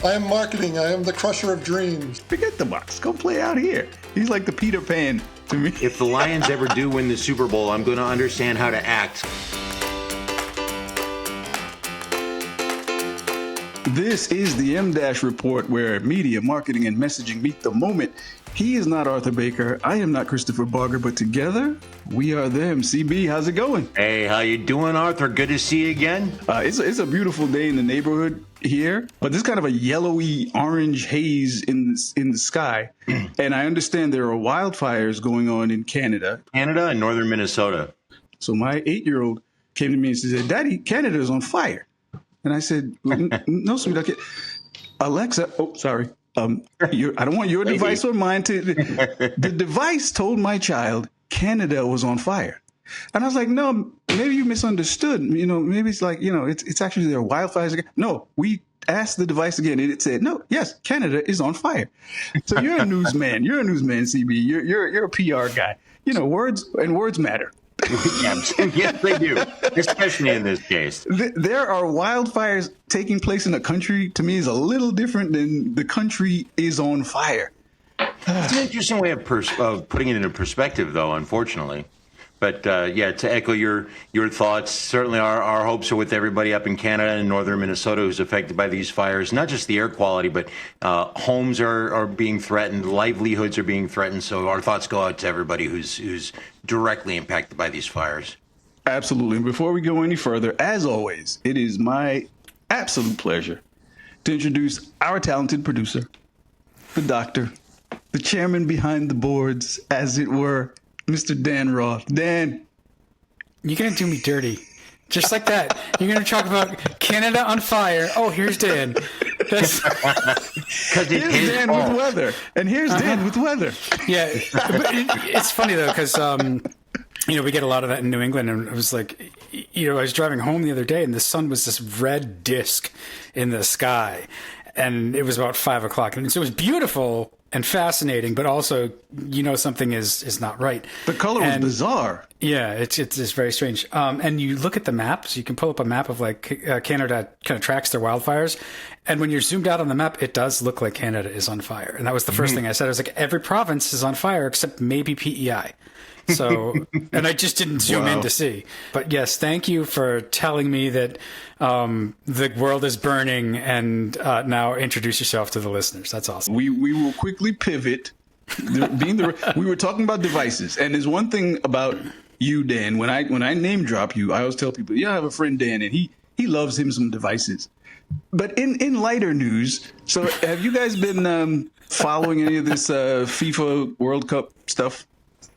I am marketing. I am the crusher of dreams. Forget the box. Go play out here. He's like the Peter Pan to me. If the Lions ever do win the Super Bowl, I'm going to understand how to act. This is the M-Dash Report, where media, marketing, and messaging meet the moment. He is not Arthur Baker. I am not Christopher Barger, but together, we are them. CB, how's it going? Hey, how you doing, Arthur? Good to see you again. It's a beautiful day in the neighborhood here, but there's kind of a yellowy orange haze in the sky. And I understand there are wildfires going on in Canada. Canada and northern Minnesota. So my 8-year-old came to me and said, "Daddy, Canada is on fire." And I said, "No, sweetie, Alexa." Oh, sorry. I don't want your device or mine to. The device told my child Canada was on fire, and I was like, "No, maybe you misunderstood. Maybe it's like it's actually there are wildfires again." No, we asked the device again, and it said, "No, yes, Canada is on fire." So you're a newsman. You're a newsman, CB. You're a PR guy. Words matter. Yes, they do, especially in this case. There are wildfires taking place in a country, to me, is a little different than the country is on fire. It's an interesting way of putting it into perspective, though, unfortunately. But, to echo your thoughts, certainly our hopes are with everybody up in Canada and northern Minnesota who's affected by these fires. Not just the air quality, but homes are being threatened, livelihoods are being threatened. So our thoughts go out to everybody who's directly impacted by these fires. Absolutely. And before we go any further, as always, it is my absolute pleasure to introduce our talented producer, the doctor, the chairman behind the boards, as it were, Mr. Dan Roth. Dan. You're going to do me dirty. Just like that. You're going to talk about Canada on fire. Oh, here's Dan. Here's Dan with weather. And here's Dan with weather. Yeah. But it's funny, though, because, we get a lot of that in New England. And it was like, I was driving home the other day and the sun was this red disc in the sky. And it was about 5 o'clock. And so it was beautiful and fascinating, but also, something is not right. The color was bizarre. Yeah, it's very strange. And you look at the maps, you can pull up a map of Canada kind of tracks their wildfires. And when you're zoomed out on the map, it does look like Canada is on fire. And that was the first thing I said. I was like, every province is on fire except maybe PEI. So, and I just didn't zoom in to see. But yes, thank you for telling me that the world is burning, and now introduce yourself to the listeners. That's awesome. We will quickly pivot. We were talking about devices, and there's one thing about you, Dan. When I name drop you, I always tell people, I have a friend Dan, and he loves him some devices. But in lighter news, so have you guys been following any of this FIFA World Cup stuff?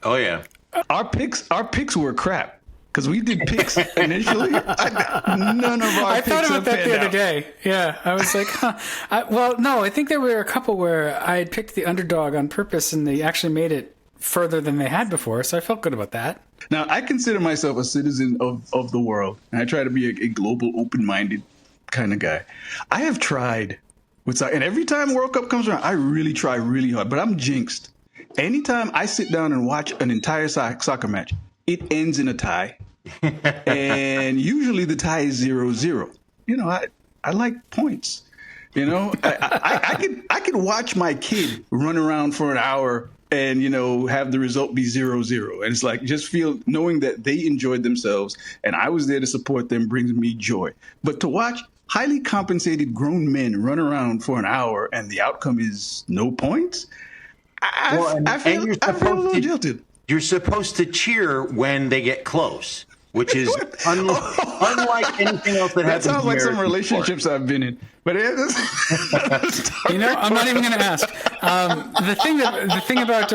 Oh yeah. Our picks were crap because we did picks initially. None of our I picks thought about that the other out. day. Yeah, I was like, I think there were a couple where I had picked the underdog on purpose and they actually made it further than they had before, so I felt good about that. Now, I consider myself a citizen of the world, and I try to be a global, open-minded kind of guy. I have tried with soccer, and every time World Cup comes around, I really try really hard, but I'm jinxed. Anytime I sit down and watch an entire soccer match, it ends in a tie. And usually the tie is 0-0. I like points. I could watch my kid run around for an hour and, have the result be 0-0. And it's like, just knowing that they enjoyed themselves and I was there to support them brings me joy. But to watch highly compensated grown men run around for an hour and the outcome is no points, I feel a little jilted. You're supposed to cheer when they get close, which is unlike anything else that happens. That sounds like some relationships I've been in. But I'm not even going to ask. The thing about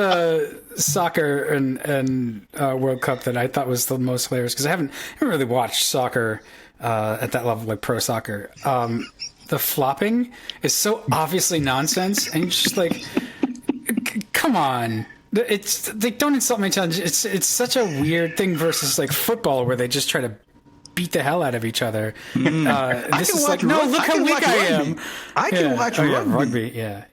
soccer and World Cup that I thought was the most hilarious, because I haven't really watched soccer at that level, like pro soccer. The flopping is so obviously nonsense, and you're just like, come on. It's they don't insult my intelligence. It's such a weird thing versus like football where they just try to beat the hell out of each other. This is like, no, look how weak I am. I can watch rugby. Yeah.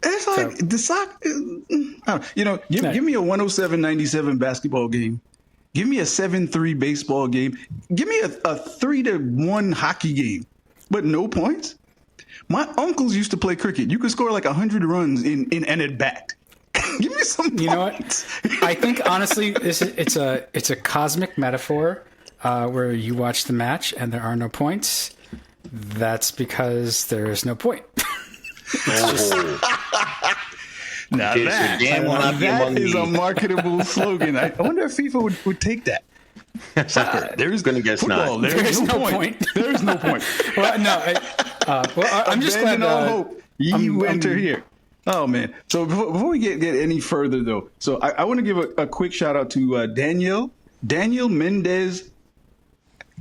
It's like the soccer. Give me a 107-97 basketball game. Give me a 7-3 baseball game. Give me a 3-1 hockey game, but no points. My uncles used to play cricket. You could score like 100 runs in an at bat. Give me some points. You know what? I think honestly, it's a cosmic metaphor where you watch the match and there are no points. That's because there is no point. Now Okay, so Dan will not be among that is the- a marketable slogan. I wonder if FIFA would take that. Soccer. There's Gonna guess football. not. There's no point. There's no point. Well, no. I'm just glad. Abandon all hope. You enter here. Oh man! So before we get any further, though, so I want to give a quick shout out to Daniel Mendez.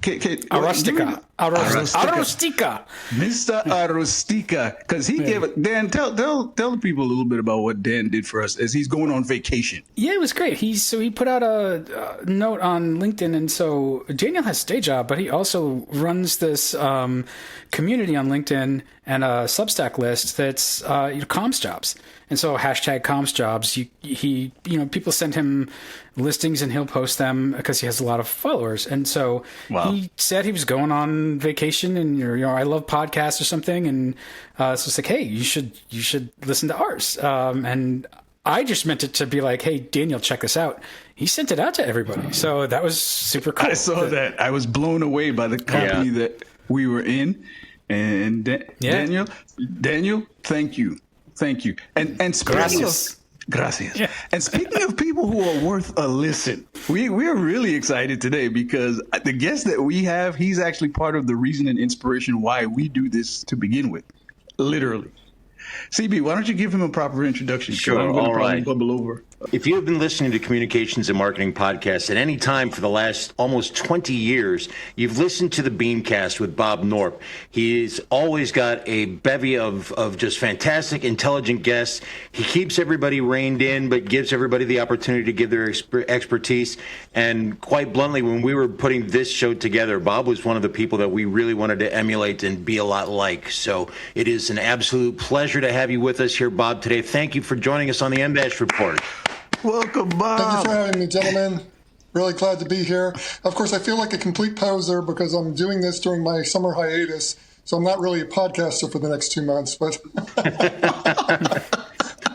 Arostica. Mr. Arostica, because he gave it. Dan, tell the people a little bit about what Dan did for us as he's going on vacation. Yeah, it was great. He put out a note on LinkedIn, and so Daniel has a day job, but he also runs this community on LinkedIn and a Substack list that's comms jobs. And so hashtag comms jobs. He people send him listings and he'll post them because he has a lot of followers. And so he said he was going on vacation and I love podcasts or something. And so it's like, hey, you should listen to ours. And I just meant it to be like, hey, Daniel, check this out. He sent it out to everybody. So that was super cool. I saw that. I was blown away by the company that we were in. And Daniel, thank you. Thank you. And speaking gracias. Yeah. And speaking of people who are worth a listen, we are really excited today because the guest that we have, he's actually part of the reason and inspiration why we do this to begin with. Literally. CB, why don't you give him a proper introduction? Sure. I'm gonna all right. Bubble over. If you have been listening to Communications and Marketing Podcasts at any time for the last almost 20 years, you've listened to the BeanCast with Bob Knorpp. He's always got a bevy of just fantastic, intelligent guests. He keeps everybody reined in, but gives everybody the opportunity to give their expertise. And quite bluntly, when we were putting this show together, Bob was one of the people that we really wanted to emulate and be a lot like. So it is an absolute pleasure to have you with us here, Bob, today. Thank you for joining us on the MDash Report. Welcome, Bob. Thank you for having me, gentlemen. Really glad to be here. Of course, I feel like a complete poser because I'm doing this during my summer hiatus, so I'm not really a podcaster for the next 2 months. But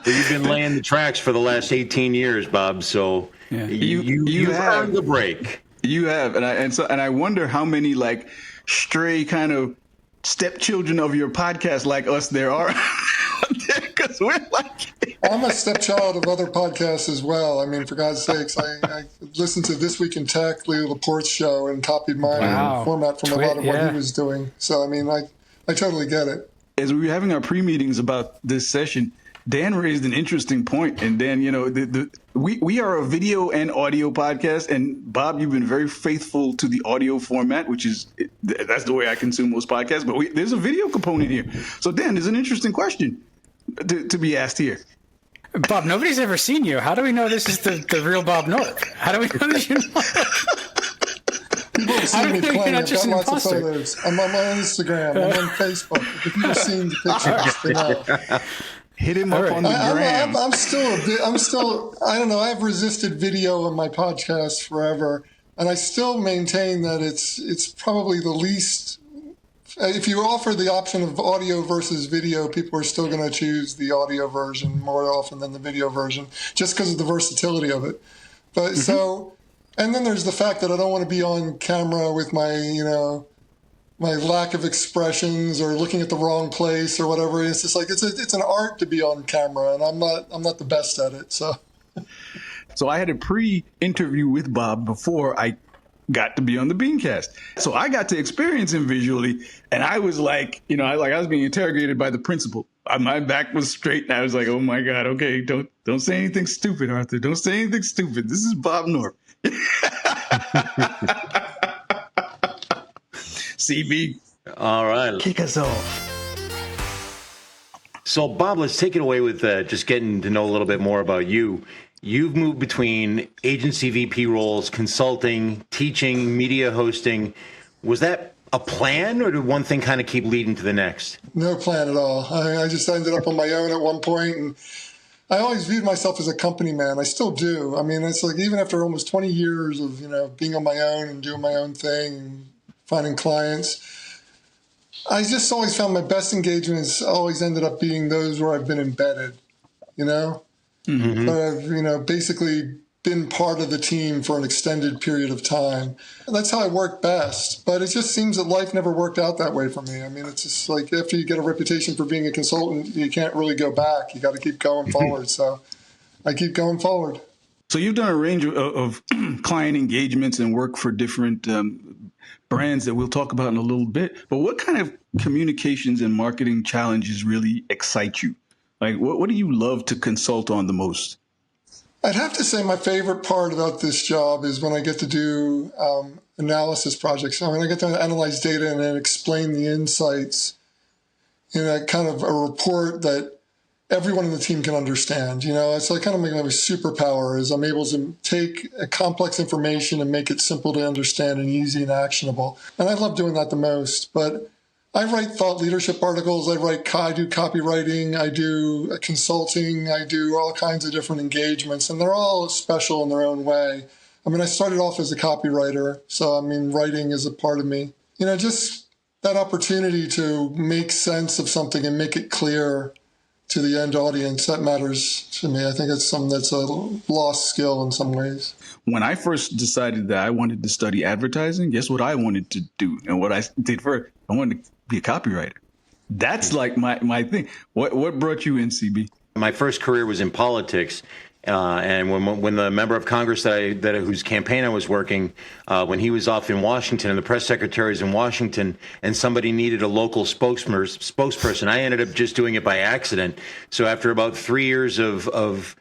You've been laying the tracks for the last 18 years, Bob. So you've earned the break. You have, and I wonder how many like stray kind of stepchildren of your podcast like us there are. Because we're like, I'm a stepchild of other podcasts as well. I mean, for God's sakes, I listened to This Week in Tech, Leo Laporte's show, and copied my format from a lot of what he was doing. So, I mean, I totally get it. As we were having our pre-meetings about this session, Dan raised an interesting point. And Dan, we are a video and audio podcast. And Bob, you've been very faithful to the audio format, that's the way I consume most podcasts. But there's a video component here. So, Dan, there's an interesting question to be asked here. Bob, nobody's ever seen you. How do we know this is the real Bob Knorpp? How do we know that you know? People have seen me playing. I've got lots imposter. of photos. I'm on my Instagram. I'm on Facebook. If you've seen the pictures, they know. Hit him up on the gram. I'm still, I don't know, I've resisted video on my podcast forever, and I still maintain that it's probably the least, if you offer the option of audio versus video, people are still going to choose the audio version more often than the video version, just because of the versatility of it. But so, and then there's the fact that I don't want to be on camera with my, my lack of expressions or looking at the wrong place or whatever. It's just like it's an art to be on camera, and I'm not the best at it. So I had a pre-interview with Bob before I got to be on the BeanCast. So I got to experience him visually, and I was like, I was being interrogated by the principal. My back was straight, and I was like, oh my God, okay, don't say anything stupid, Arthur. Don't say anything stupid. This is Bob Knorpp. CB. All right. Kick us off. So, Bob, let's take it away with just getting to know a little bit more about you. You've moved between agency VP roles, consulting, teaching, media hosting. Was that a plan, or did one thing kind of keep leading to the next? No plan at all. I just ended up on my own at one point, and I always viewed myself as a company man. I still do. I mean, it's like even after almost 20 years of being on my own and doing my own thing and finding clients, I just always found my best engagements always ended up being those where I've been embedded, you know? Mm-hmm. So I've, basically been part of the team for an extended period of time. And that's how I work best. But it just seems that life never worked out that way for me. I mean, it's just like after you get a reputation for being a consultant, you can't really go back. You got to keep going forward. So I keep going forward. So you've done a range of client engagements and work for different brands that we'll talk about in a little bit. But what kind of communications and marketing challenges really excite you? Like, what do you love to consult on the most? I'd have to say my favorite part about this job is when I get to do analysis projects. I mean, I get to analyze data and then explain the insights in a kind of a report that everyone in the team can understand. It's like kind of my superpower is I'm able to take a complex information and make it simple to understand and easy and actionable. And I love doing that the most. But I write thought leadership articles. I do copywriting. I do consulting. I do all kinds of different engagements, and they're all special in their own way. I mean, I started off as a copywriter, so I mean, writing is a part of me. Just that opportunity to make sense of something and make it clear to the end audience, that matters to me. I think it's something that's a lost skill in some ways. When I first decided that I wanted to study advertising, guess what I wanted to do? And what I did first, I wanted to be a copywriter. That's like my thing. What brought you in, CB? My first career was in politics. And when the member of Congress whose campaign I was working, when he was off in Washington and the press secretary is in Washington and somebody needed a local spokesperson, I ended up just doing it by accident. So after about 3 years of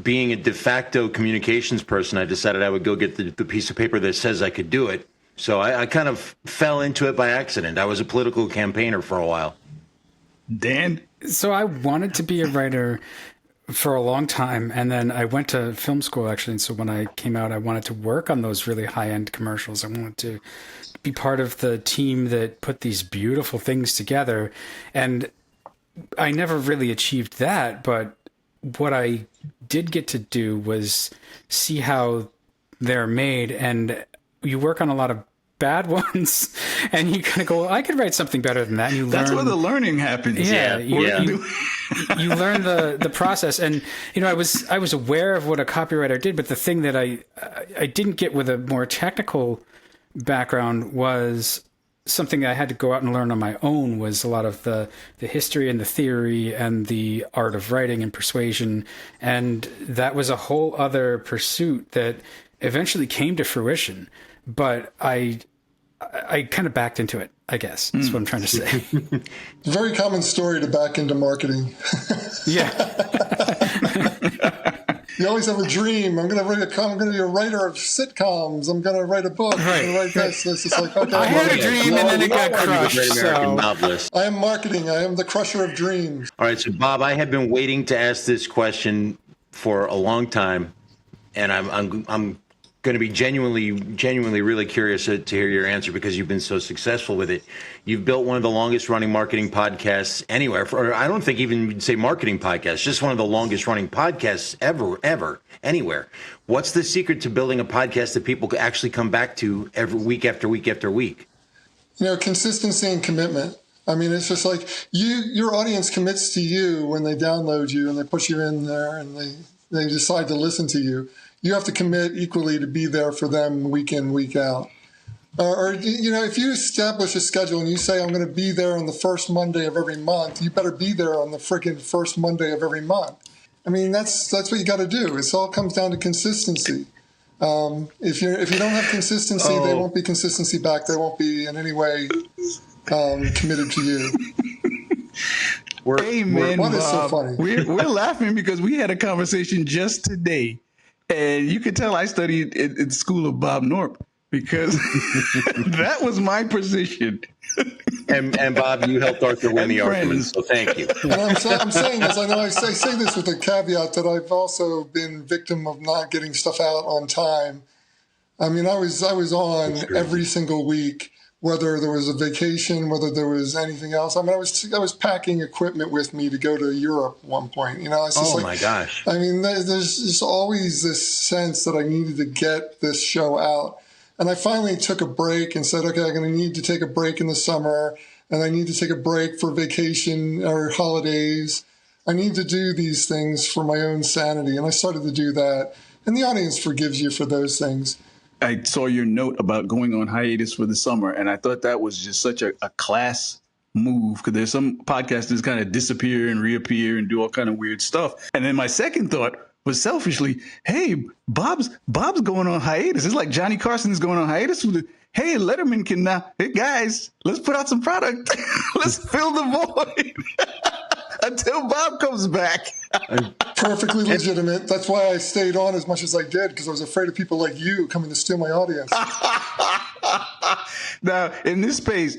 being a de facto communications person, I decided I would go get the piece of paper that says I could do it. So I kind of fell into it by accident. I was a political campaigner for a while. Dan? So I wanted to be a writer for a long time, and then I went to film school, actually. And so when I came out, I wanted to work on those really high-end commercials. I wanted to be part of the team that put these beautiful things together. And I never really achieved that, but what I did get to do was see how they're made, and you work on a lot of bad ones, and you kind of go, well, I could write something better than that. And you learn. That's where the learning happens. Yeah. You learn the process. And, I was aware of what a copywriter did, but the thing that I didn't get with a more technical background was something I had to go out and learn on my own, was a lot of the history and the theory and the art of writing and persuasion. And that was a whole other pursuit that eventually came to fruition. But I kind of backed into it, I guess. That's what I'm trying to say. Very common story to back into marketing. Yeah. You always have a dream. I'm going to be a writer of sitcoms. I'm going to write a book. I'm going to write this. This is like, okay. I had a dream and then it got crushed. So. I am marketing. I am the crusher of dreams. All right. So, Bob, I have been waiting to ask this question for a long time, and I'm going to be genuinely really curious to hear your answer, because you've been so successful with it. You've built one of the longest running marketing podcasts anywhere. Or I don't think even you'd say marketing podcasts, just one of the longest running podcasts ever, anywhere. What's the secret to building a podcast that people actually come back to every week after week after week? Consistency and commitment. I mean, it's just like your audience commits to you when they download you and they put you in there and they decide to listen to you. You have to commit equally to be there for them week in, week out. Or if you establish a schedule and you say, I'm going to be there on the first Monday of every month, you better be there on the freaking first Monday of every month. I mean, that's what you got to do. It all comes down to consistency. If you don't have consistency, they won't be consistency back. They won't be in any way committed to you. What is so funny? We're laughing because we had a conversation just today. And you can tell I studied at the school of Bob Knorpp, because that was my position. And Bob, you helped Arthur win the argument, so thank you. And I'm saying this. I know I say this with a caveat that I've also been victim of not getting stuff out on time. I mean, I was on every single week, whether there was a vacation, whether there was anything else. I mean, I was packing equipment with me to go to Europe at one point. It's just my gosh. I mean, there's just always this sense that I needed to get this show out. And I finally took a break and said, okay, I'm going to need to take a break in the summer. and I need to take a break for vacation or holidays. I need to do these things for my own sanity. And I started to do that. And the audience forgives you for those things. I saw your note about going on hiatus for the summer, and I thought that was just such a class move, because there's some podcasters kind of disappear and reappear and do all kind of weird stuff. And then my second thought was selfishly, hey, Bob's going on hiatus. It's like Johnny Carson is going on hiatus. Hey, Letterman can now, hey guys, let's put out some product. Let's fill the void until Bob comes back. Perfectly legitimate. That's why I stayed on as much as I did, because I was afraid of people like you coming to steal my audience. Now, in this space,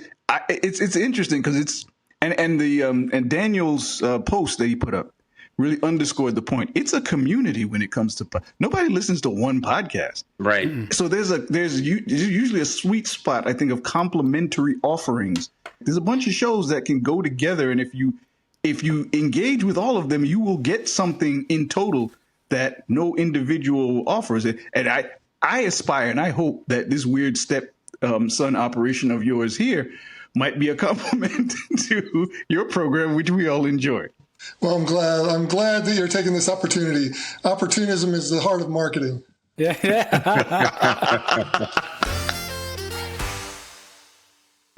it's interesting because it's and Daniel's post that he put up really underscored the point. It's a community when it comes to nobody listens to one podcast, Right. So there's usually a sweet spot, I think, of complementary offerings. There's a bunch of shows that can go together, and if you engage with all of them, you will get something in total that no individual offers. And I aspire and I hope that this weird son operation of yours here might be a compliment to your program, which we all enjoy. Well, I'm glad that you're taking this opportunity. Opportunism is the heart of marketing. Yeah.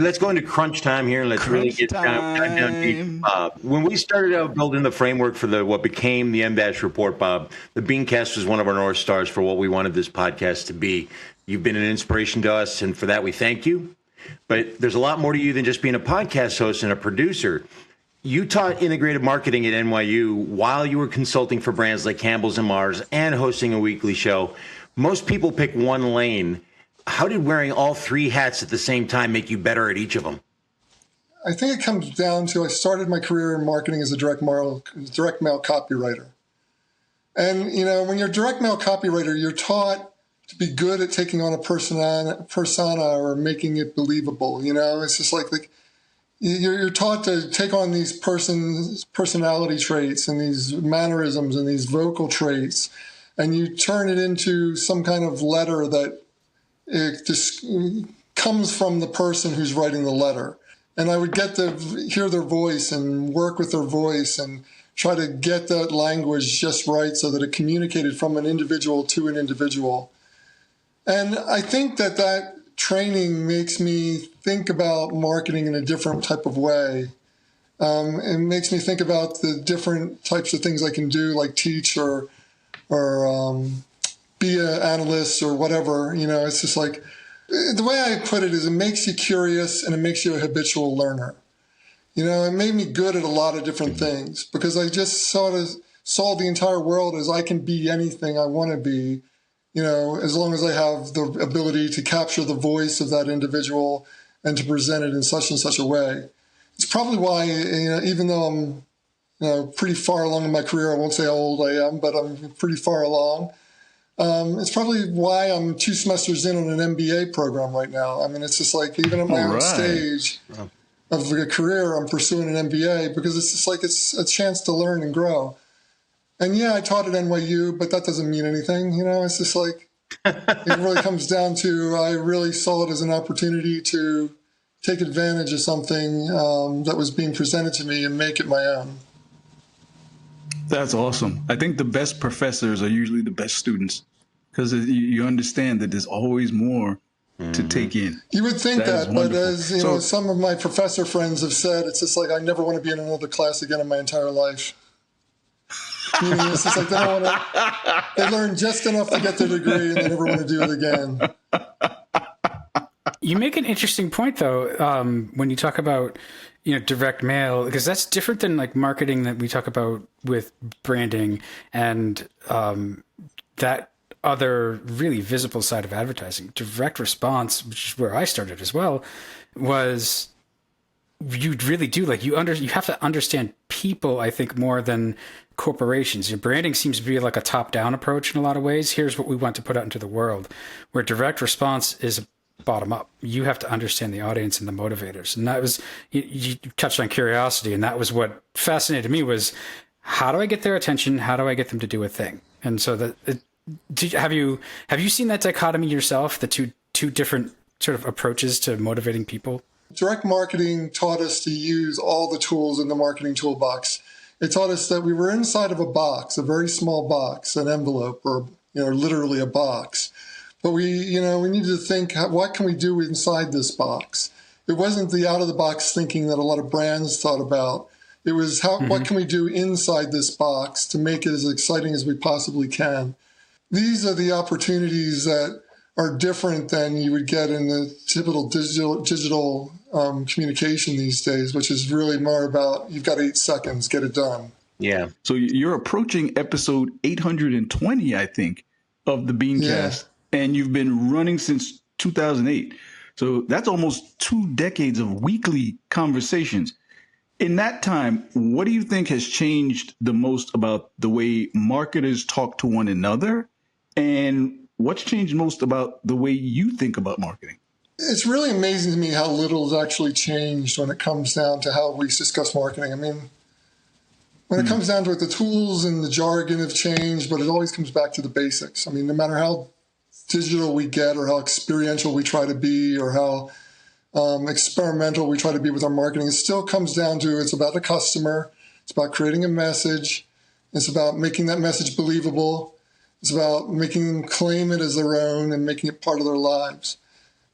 Let's go into crunch time here. Let's really get down deep. Bob, when we started out building the framework for what became the MDash report, Bob, the BeanCast was one of our North Stars for what we wanted this podcast to be. You've been an inspiration to us, and for that we thank you. But there's a lot more to you than just being a podcast host and a producer. You taught integrated marketing at NYU while you were consulting for brands like Campbell's and Mars and hosting a weekly show. Most people pick one lane. How did wearing all three hats at the same time make you better at each of them? I think it comes down to I started my career in marketing as a direct mail copywriter. And, when you're a direct mail copywriter, you're taught to be good at taking on a persona or making it believable. It's just like you're taught to take on these personality traits and these mannerisms and these vocal traits, and you turn it into some kind of letter that it just comes from the person who's writing the letter. And I would get to hear their voice and work with their voice and try to get that language just right so that it communicated from an individual to an individual. And I think that training makes me think about marketing in a different type of way. It makes me think about the different types of things I can do, like teach or be an analyst or whatever. It's just like, the way I put it is, it makes you curious and it makes you a habitual learner. It made me good at a lot of different things because I just sort of saw the entire world as I can be anything I want to be, as long as I have the ability to capture the voice of that individual and to present it in such and such a way. It's probably why, even though I'm, pretty far along in my career, I won't say how old I am, but I'm pretty far along. It's probably why I'm 2 semesters in on an MBA program right now. I mean, it's just like, even at my own stage of a career, I'm pursuing an MBA because it's just like, it's a chance to learn and grow. And yeah, I taught at NYU, but that doesn't mean anything. It's just like, it really comes down to, I really saw it as an opportunity to take advantage of something that was being presented to me and make it my own. That's awesome. I think the best professors are usually the best students because you understand that there's always more to take in. You would think that, but as some of my professor friends have said, it's just like, I never want to be in another class again in my entire life. It's just like they learn just enough to get their degree and they never want to do it again. You make an interesting point, though, when you talk about direct mail, because that's different than like marketing that we talk about with branding and that other really visible side of advertising. Direct response, which is where I started as well, was you really do you have to understand people, I think, more than corporations. Your branding seems to be like a top-down approach in a lot of ways. Here's what we want to put out into the world, where direct response is bottom up. You have to understand the audience and the motivators. And that was, you touched on curiosity, and that was what fascinated me was, how do I get their attention? How do I get them to do a thing? And so have you seen that dichotomy yourself, the two different sort of approaches to motivating people? Direct marketing taught us to use all the tools in the marketing toolbox. It taught us that we were inside of a box, a very small box, an envelope, or literally a box. But we needed to think, what can we do inside this box? It wasn't the out-of-the-box thinking that a lot of brands thought about. It was what can we do inside this box to make it as exciting as we possibly can? These are the opportunities that are different than you would get in the typical digital communication these days, which is really more about you've got 8 seconds, get it done. Yeah. So you're approaching episode 820, I think, of the BeanCast, and you've been running since 2008. So that's almost 2 decades of weekly conversations. In that time, what do you think has changed the most about the way marketers talk to one another? And what's changed most about the way you think about marketing? It's really amazing to me how little has actually changed when it comes down to how we discuss marketing. I mean, when it comes down to it, the tools and the jargon have changed, but it always comes back to the basics. I mean, no matter how digital we get or how experiential we try to be or how experimental we try to be with our marketing, it still comes down to it's about the customer. It's about creating a message. It's about making that message believable. It's about making them claim it as their own and making it part of their lives.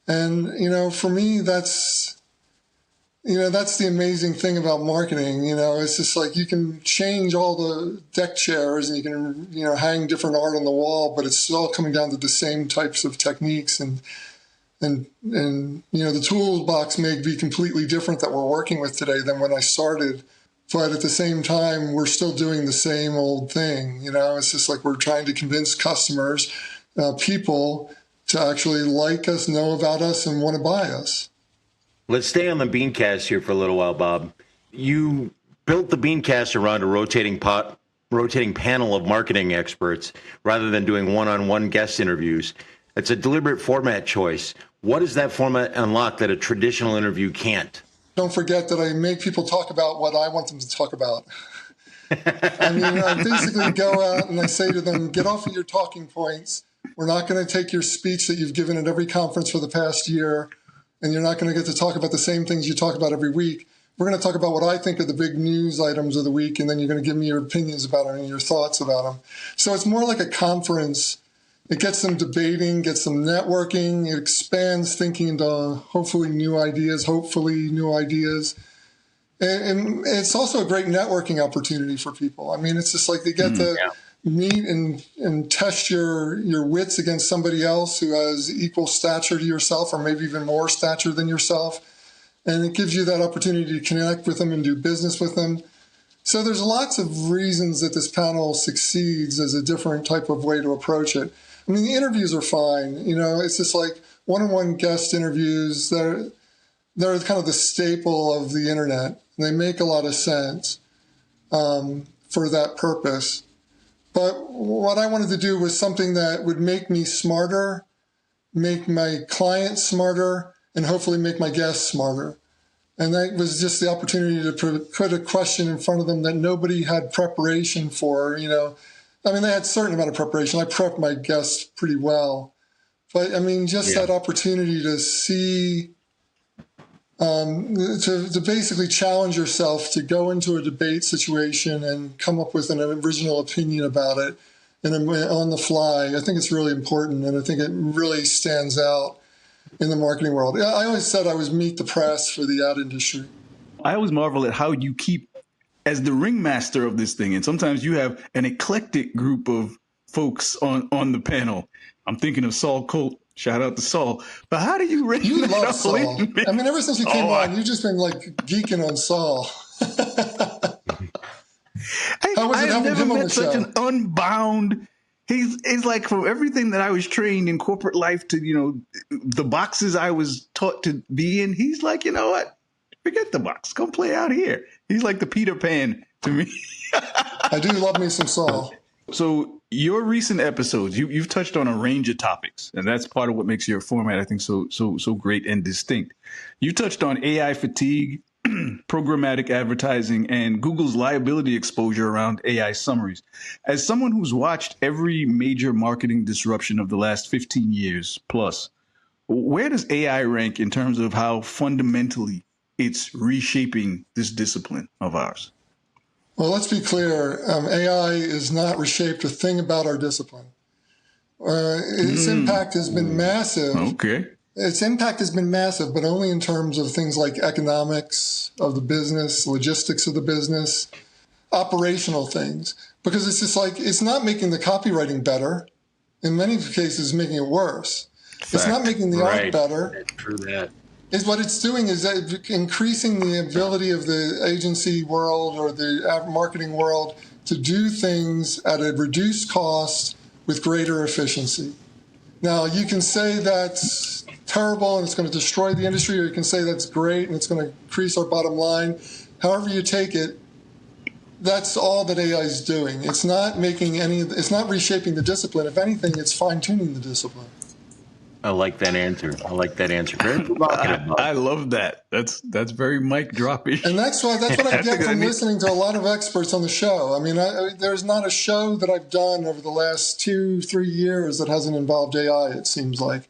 And, for me, that's the amazing thing about marketing. It's just like you can change all the deck chairs and you can, hang different art on the wall, but it's all coming down to the same types of techniques. And the toolbox may be completely different that we're working with today than when I started. But at the same time, we're still doing the same old thing. It's just like we're trying to convince customers, people, to actually like us, know about us, and want to buy us. Let's stay on the BeanCast here for a little while, Bob. You built the BeanCast around a rotating panel of marketing experts rather than doing one-on-one guest interviews. It's a deliberate format choice. What does that format unlock that a traditional interview can't? Don't forget that I make people talk about what I want them to talk about. I mean, I basically go out and I say to them, get off of your talking points. We're not going to take your speech that you've given at every conference for the past year, and you're not going to get to talk about the same things you talk about every week. We're going to talk about what I think are the big news items of the week, and then you're going to give me your opinions about them and your thoughts about them. So it's more like a conference. It gets them debating, gets them networking. It expands thinking into hopefully new ideas. And it's also a great networking opportunity for people. I mean, it's just like they get to meet and test your wits against somebody else who has equal stature to yourself or maybe even more stature than yourself. And it gives you that opportunity to connect with them and do business with them. So there's lots of reasons that this panel succeeds as a different type of way to approach it. I mean, the interviews are fine. It's just like one-on-one guest interviews. They're kind of the staple of the internet. They make a lot of sense for that purpose. But what I wanted to do was something that would make me smarter, make my clients smarter, and hopefully make my guests smarter. And that was just the opportunity to put a question in front of them that nobody had preparation for. I mean, they had a certain amount of preparation. I prepped my guests pretty well. But, I mean, just that opportunity to see, to basically challenge yourself to go into a debate situation and come up with an original opinion about it and on the fly. I think it's really important, and I think it really stands out in the marketing world. I always said I was meet the press for the ad industry. I always marvel at how you keep, as the ringmaster of this thing, and sometimes you have an eclectic group of folks on the panel. I'm thinking of Saul Colt. Shout out to Saul. But how do you ring You that love up? Saul. I mean, ever since you came on, you've just been like geeking on Saul. How was I it have having never him on the met such show? an unbound. He's like, from everything that I was trained in corporate life to, the boxes I was taught to be in. He's like, you know what? Forget the box. Come play out here. He's like the Peter Pan to me. I do love me some Saul. So your recent episodes, you've touched on a range of topics, and that's part of what makes your format, I think, so great and distinct. You touched on AI fatigue, programmatic advertising, and Google's liability exposure around AI summaries. As someone who's watched every major marketing disruption of the last 15 years plus, where does AI rank in terms of how fundamentally it's reshaping this discipline of ours? Well, let's be clear. AI is not reshaped a thing about our discipline. Its impact has been massive. Okay. Its impact has been massive, but only in terms of things like economics of the business, logistics of the business, operational things. Because it's just like, it's not making the copywriting better. In many cases, making it worse. It's not making the art better. True that. Is what it's doing is that increasing the ability of the agency world or the marketing world to do things at a reduced cost with greater efficiency. Now, you can say that's terrible and it's going to destroy the industry, or you can say that's great and it's going to increase our bottom line. However you take it, that's all that AI is doing. It's not it's not reshaping the discipline. If anything, it's fine-tuning the discipline. I like that answer. Very provocative. I love that. That's very mic droppy. And that's what I get from listening to a lot of experts on the show. I mean, there's not a show that I've done over the last 2-3 years that hasn't involved AI, it seems like.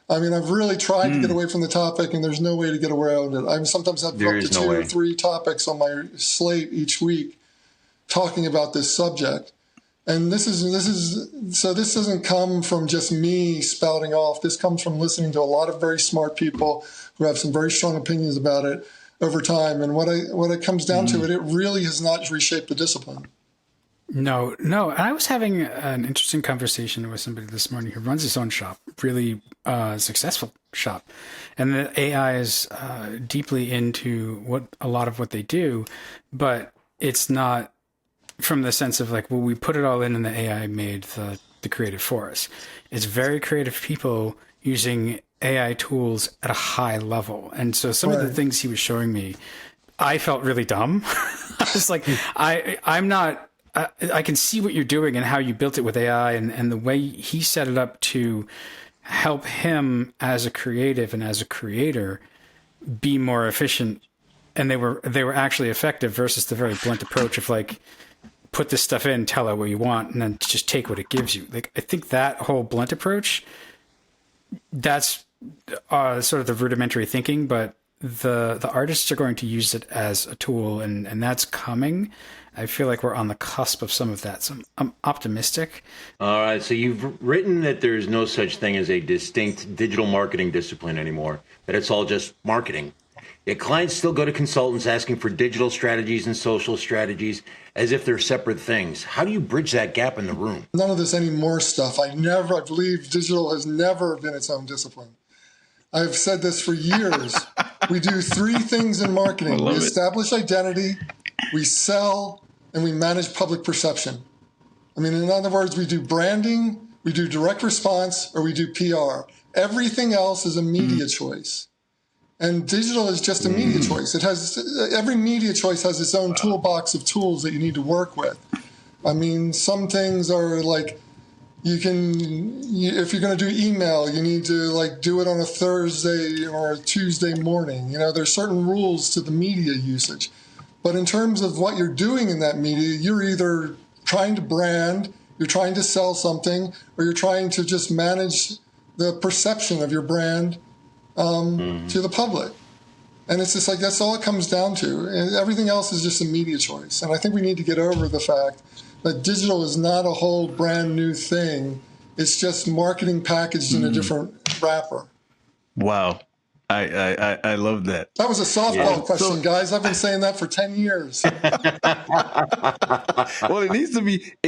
I mean, I've really tried to get away from the topic, and there's no way to get around it. I sometimes have up to 2 or 3 topics on my slate each week talking about this subject. And this doesn't come from just me spouting off. This comes from listening to a lot of very smart people who have some very strong opinions about it over time. And what it comes down to, it really has not reshaped the discipline. No. I was having an interesting conversation with somebody this morning who runs his own shop, really successful shop. And the AI is deeply into a lot of what they do, but it's not from the sense of like, well, we put it all in and the AI made the creative for us. It's very creative people using AI tools at a high level. And so some of the things he was showing me, I felt really dumb. I was like, I'm not, I can see what you're doing and how you built it with AI and the way he set it up to help him as a creative and as a creator be more efficient. And they were actually effective versus the very blunt approach of like, put this stuff in, tell it what you want, and then just take what it gives you. Like, I think that whole blunt approach, that's sort of the rudimentary thinking, but the artists are going to use it as a tool, and that's coming. I feel like we're on the cusp of some of that. So I'm optimistic. All right. So you've written that there's no such thing as a distinct digital marketing discipline anymore, that it's all just marketing. Yet clients still go to consultants asking for digital strategies and social strategies as if they're separate things. How do you bridge that gap in the room? None of this anymore stuff. I believe digital has never been its own discipline. I've said this for years. We do 3 things in marketing. We establish identity, we sell, and we manage public perception. I mean, in other words, we do branding, we do direct response, or we do PR. Everything else is a media choice. And digital is just a media choice. Every media choice has its own toolbox of tools that you need to work with. I mean, some things are like, if you're going to do email, you need to like do it on a Thursday or a Tuesday morning. You know, there's certain rules to the media usage. But in terms of what you're doing in that media, you're either trying to brand, you're trying to sell something, or you're trying to just manage the perception of your brand to the public. And it's just like, that's all it comes down to. And everything else is just a media choice. And I think we need to get over the fact that digital is not a whole brand new thing. It's just marketing packaged in a different wrapper. Wow. I love that. That was a softball question, guys. I've been saying that for 10 years. Well, it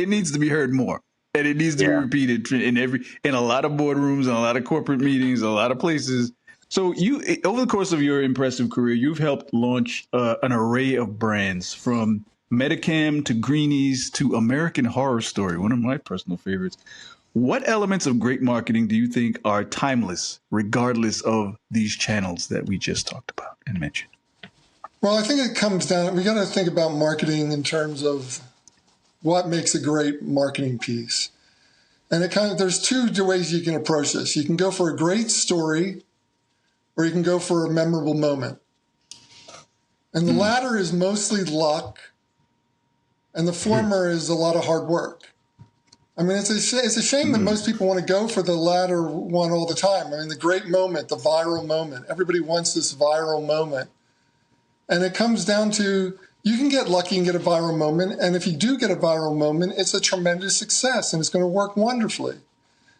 needs to be heard more. And it needs to be repeated in a lot of boardrooms and a lot of corporate meetings, a lot of places. So you, over the course of your impressive career, you've helped launch an array of brands, from Metacam to Greenies to American Horror Story, one of my personal favorites. What elements of great marketing do you think are timeless, regardless of these channels that we just talked about and mentioned? Well, I think it comes down, we got to think about marketing in terms of what makes a great marketing piece. And there's 2 ways you can approach this. You can go for a great story, or you can go for a memorable moment. And the latter is mostly luck, and the former is a lot of hard work. I mean, it's a shame that most people want to go for the latter one all the time. I mean, the great moment, the viral moment. Everybody wants this viral moment. And it comes down to, you can get lucky and get a viral moment. And if you do get a viral moment, it's a tremendous success and it's going to work wonderfully.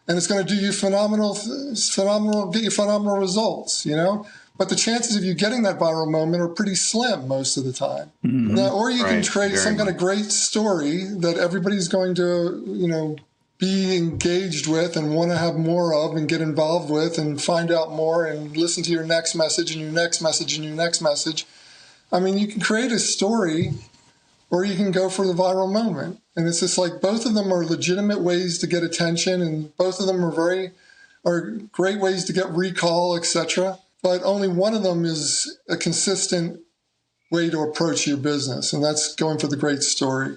And it's going to do you get you phenomenal results, you know? But the chances of you getting that viral moment are pretty slim most of the time. Now, or you can create some kind of great story that everybody's going to, you know, be engaged with and want to have more of and get involved with and find out more and listen to your next message and your next message and your next message. I mean, you can create a story or you can go for the viral moment. And it's just like both of them are legitimate ways to get attention and both of them are great ways to get recall, etc. But only one of them is a consistent way to approach your business, and that's going for the great story.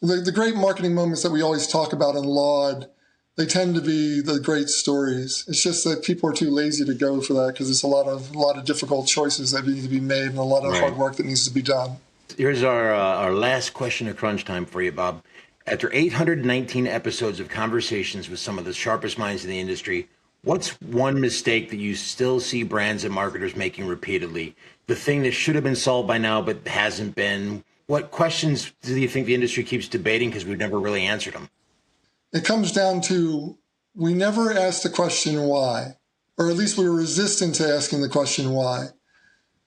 The great marketing moments that we always talk about and laud, they tend to be the great stories. It's just that people are too lazy to go for that because there's a lot of difficult choices that need to be made and a lot of hard work that needs to be done. Here's our last question of crunch time for you, Bob. After 819 episodes of conversations with some of the sharpest minds in the industry, what's one mistake that you still see brands and marketers making repeatedly? The thing that should have been solved by now but hasn't been? What questions do you think the industry keeps debating because we've never really answered them? It comes down to, we never asked the question why, or at least we were resistant to asking the question why.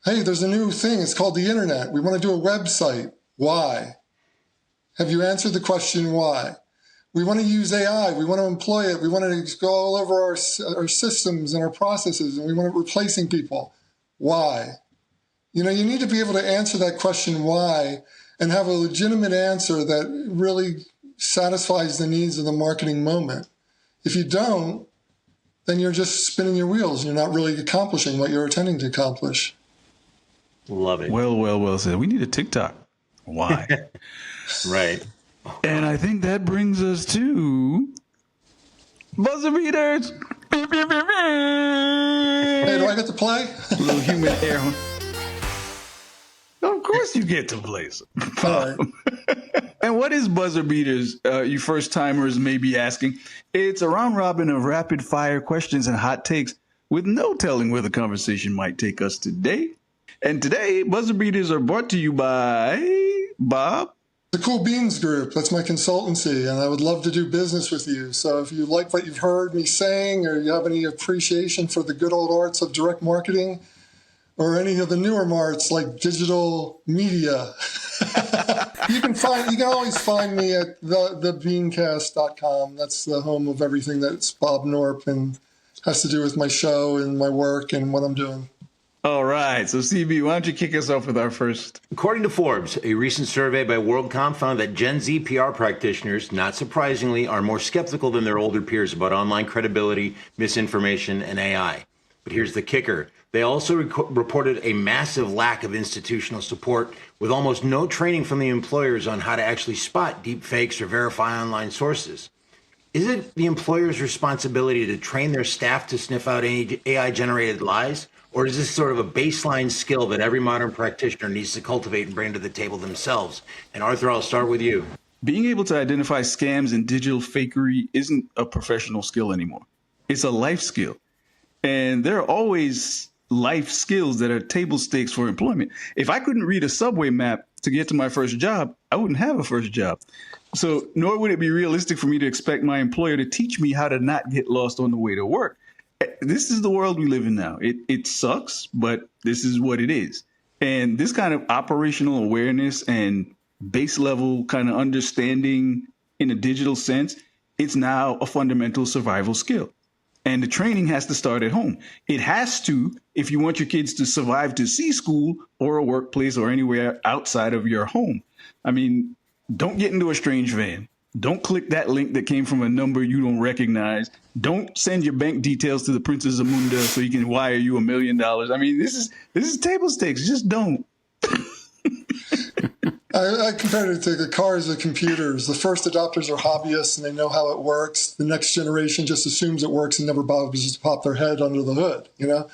Hey, there's a new thing. It's called the internet. We want to do a website. Why? Have you answered the question why? We want to use AI. We want to employ it. We want to go all over our systems and our processes, and we want it replacing people. Why? You know, you need to be able to answer that question why and have a legitimate answer that really satisfies the needs of the marketing moment. If you don't, then you're just spinning your wheels. You're not really accomplishing what you're intending to accomplish. Love it. Well said. We need a TikTok. Why? Right. And I think that brings us to buzzer beaters. Hey, do I get to play? A little human air horn. Of course you get to play some. All right. And what is buzzer beaters? You first timers may be asking. It's a round robin of rapid fire questions and hot takes with no telling where the conversation might take us today. And today, buzzer beaters are brought to you by Bob. The Cool Beans Group, that's my consultancy, and I would love to do business with you. So if you like what you've heard me saying or you have any appreciation for the good old arts of direct marketing or any of the newer arts like digital media, you can always find me at thebeancast.com. That's the home of everything that's Bob Knorpp and has to do with my show and my work and what I'm doing. All right. So, CB, why don't you kick us off with our first? According to Forbes, a recent survey by WorldCom found that Gen Z PR practitioners, not surprisingly, are more skeptical than their older peers about online credibility, misinformation, and AI. But here's the kicker. They also reported a massive lack of institutional support, with almost no training from the employers on how to actually spot deep fakes or verify online sources. Is it the employer's responsibility to train their staff to sniff out any AI-generated lies? Or is this sort of a baseline skill that every modern practitioner needs to cultivate and bring to the table themselves? And Arthur, I'll start with you. Being able to identify scams and digital fakery isn't a professional skill anymore. It's a life skill. And there are always life skills that are table stakes for employment. If I couldn't read a subway map to get to my first job, I wouldn't have a first job. So nor would it be realistic for me to expect my employer to teach me how to not get lost on the way to work. This is the world we live in now. It sucks, but this is what it is. And this kind of operational awareness and base level kind of understanding in a digital sense, it's now a fundamental survival skill. And the training has to start at home. It has to, if you want your kids to survive to C school or a workplace or anywhere outside of your home. I mean, don't get into a strange van. Don't click that link that came from a number you don't recognize. Don't send your bank details to the Princess Zamunda so he can wire you $1 million. I mean, this is table stakes. Just don't. I compared it to the cars and computers. The first adopters are hobbyists and they know how it works. The next generation just assumes it works and never bothers to pop their head under the hood, you know?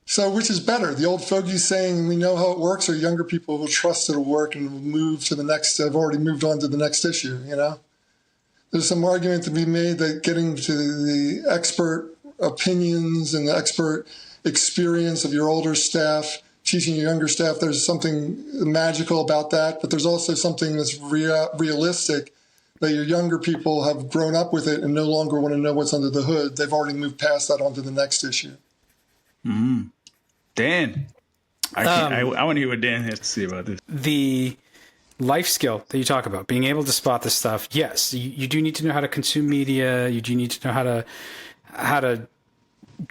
So which is better? The old fogies saying we know how it works, or younger people who trust it'll work and will move to the next, have already moved on to the next issue, you know? there's some argument to be made that getting to the expert opinions and the expert experience of your older staff, teaching your younger staff, there's something magical about that. But there's also something that's realistic, that your younger people have grown up with it and no longer want to know what's under the hood. They've already moved past that onto the next issue. Dan, I want to hear what Dan has to say about this. The life skill that you talk about, being able to spot this stuff. Yes, you do need to know how to consume media. You do need to know how to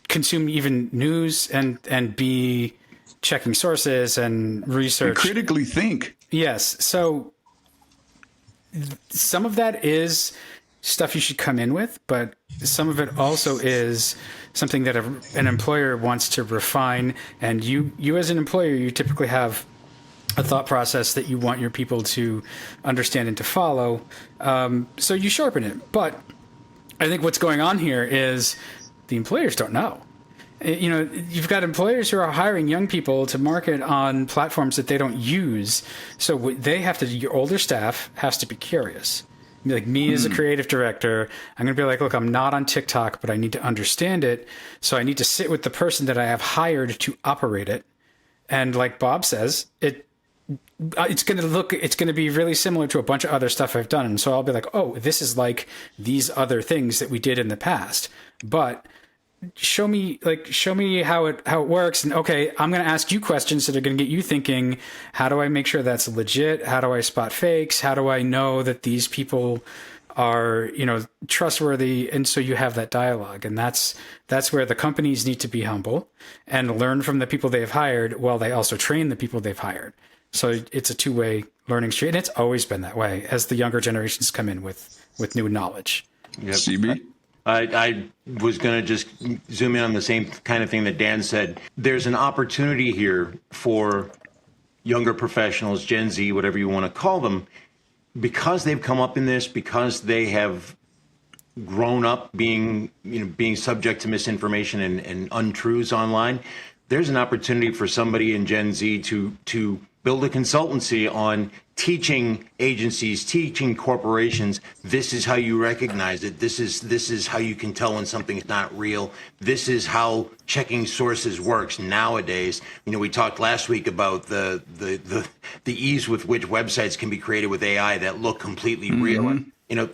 consume even news and be checking sources and research. And critically think. Yes. So some of that is stuff you should come in with, but some of it also is something that an employer wants to refine. And you as an employer, you typically have a thought process that you want your people to understand and to follow. So you sharpen it. But I think what's going on here is the employers don't know. You know, you've got employers who are hiring young people to market on platforms that they don't use. So they have to, your older staff has to be curious. Like me as a creative director, I'm going to be like, look, I'm not on TikTok, but I need to understand it. So I need to sit with the person that I have hired to operate it. And like Bob says, it's going to be really similar to a bunch of other stuff I've done. And so I'll be like, oh, this is like these other things that we did in the past, but show me how it works. And okay, I'm going to ask you questions that are going to get you thinking, how do I make sure that's legit? How do I spot fakes? How do I know that these people are, trustworthy? And so you have that dialogue, and that's where the companies need to be humble and learn from the people they've hired while they also train the people they've hired. So it's a two-way learning street, and it's always been that way as the younger generations come in with new knowledge. Yep. CB? I was going to just zoom in on the same kind of thing that Dan said. There's an opportunity here for younger professionals, Gen Z, whatever you want to call them, because they've come up in this, because they have grown up being subject to misinformation and untruths online. There's an opportunity for somebody in Gen Z to build a consultancy on teaching agencies, teaching corporations, this is how you recognize it. This is how you can tell when something's not real. This is how checking sources works nowadays. We talked last week about the ease with which websites can be created with AI that look completely real.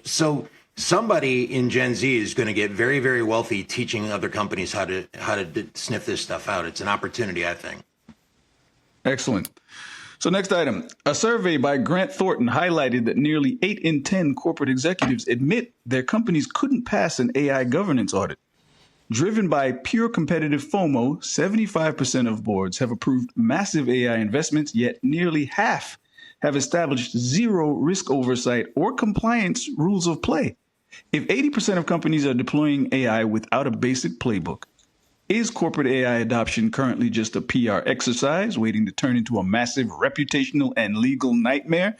So somebody in Gen Z is going to get very, very wealthy teaching other companies how to sniff this stuff out. It's an opportunity, I think. Excellent. So next item, a survey by Grant Thornton highlighted that nearly 8 in 10 corporate executives admit their companies couldn't pass an AI governance audit. Driven by pure competitive FOMO, 75% of boards have approved massive AI investments, yet nearly half have established zero risk oversight or compliance rules of play. If 80% of companies are deploying AI without a basic playbook, is corporate AI adoption currently just a PR exercise waiting to turn into a massive reputational and legal nightmare?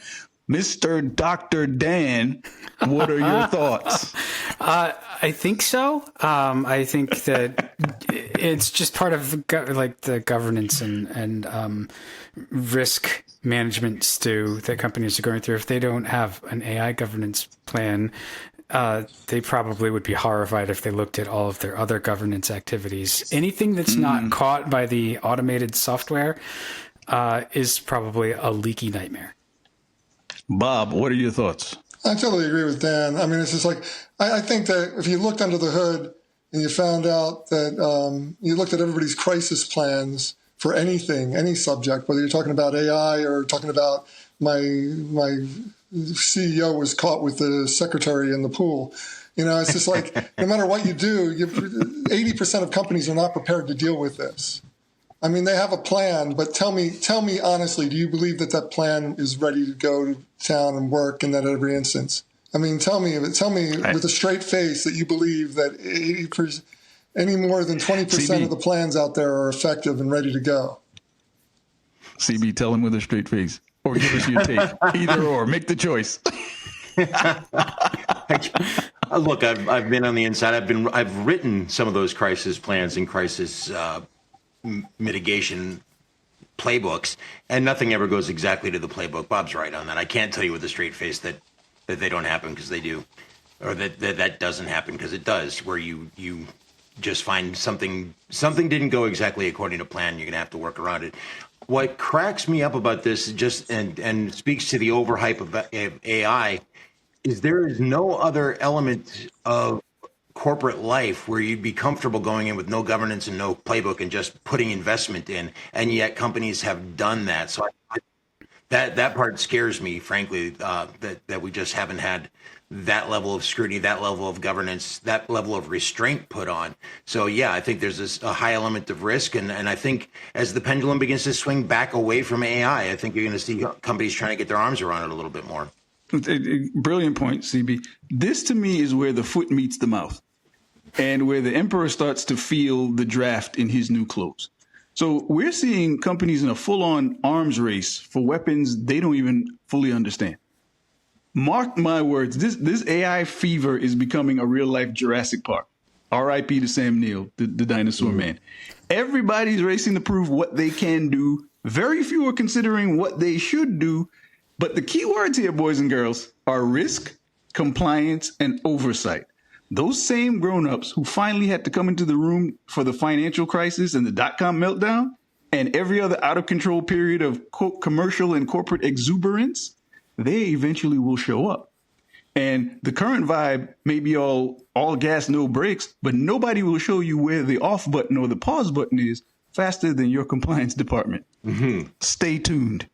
Mr. Dr. Dan, what are your thoughts? I think so. I think that it's just part of the governance and risk management stew that companies are going through. If they don't have an AI governance plan, they probably would be horrified if they looked at all of their other governance activities. Anything that's not caught by the automated software is probably a leaky nightmare. Bob, what are your thoughts? I totally agree with Dan. I mean, it's just like, I think that if you looked under the hood and you found out that you looked at everybody's crisis plans for anything, any subject, whether you're talking about AI or talking about my CEO was caught with the secretary in the pool. It's just like, no matter what you do, 80% of companies are not prepared to deal with this. I mean, they have a plan, but tell me honestly, do you believe that plan is ready to go to town and work in that every instance? I mean, tell me with a straight face that you believe that 80%, any more than 20% of the plans out there are effective and ready to go. CB, tell him with a straight face. Or give us your take. Either or. Make the choice. Look, I've been on the inside. I've written some of those crisis plans and crisis mitigation playbooks, and nothing ever goes exactly to the playbook. Bob's right on that. I can't tell you with a straight face that they don't happen, because they do. or that doesn't happen, because it does, where you just find something didn't go exactly according to plan. You're going to have to work around it. What cracks me up about this, just and speaks to the overhype of AI, is there is no other element of corporate life where you'd be comfortable going in with no governance and no playbook and just putting investment in, and yet companies have done that. So that part scares me, frankly, that we just haven't had that level of scrutiny, that level of governance, that level of restraint put on. So yeah, I think there's a high element of risk, and I think as the pendulum begins to swing back away from AI, I think you're going to see companies trying to get their arms around it a little bit more. Brilliant point, CB. This to me is where the foot meets the mouth, and where the emperor starts to feel the draft in his new clothes. So we're seeing companies in a full-on arms race for weapons they don't even fully understand. Mark my words, this AI fever is becoming a real-life Jurassic Park. R.I.P. to Sam Neill, the dinosaur man. Everybody's racing to prove what they can do. Very few are considering what they should do. But the key words here, boys and girls, are risk, compliance, and oversight. Those same grown-ups who finally had to come into the room for the financial crisis and the dot-com meltdown and every other out-of-control period of, quote, commercial and corporate exuberance, they eventually will show up. And the current vibe may be all gas, no brakes, but nobody will show you where the off button or the pause button is faster than your compliance department. Mm-hmm. Stay tuned.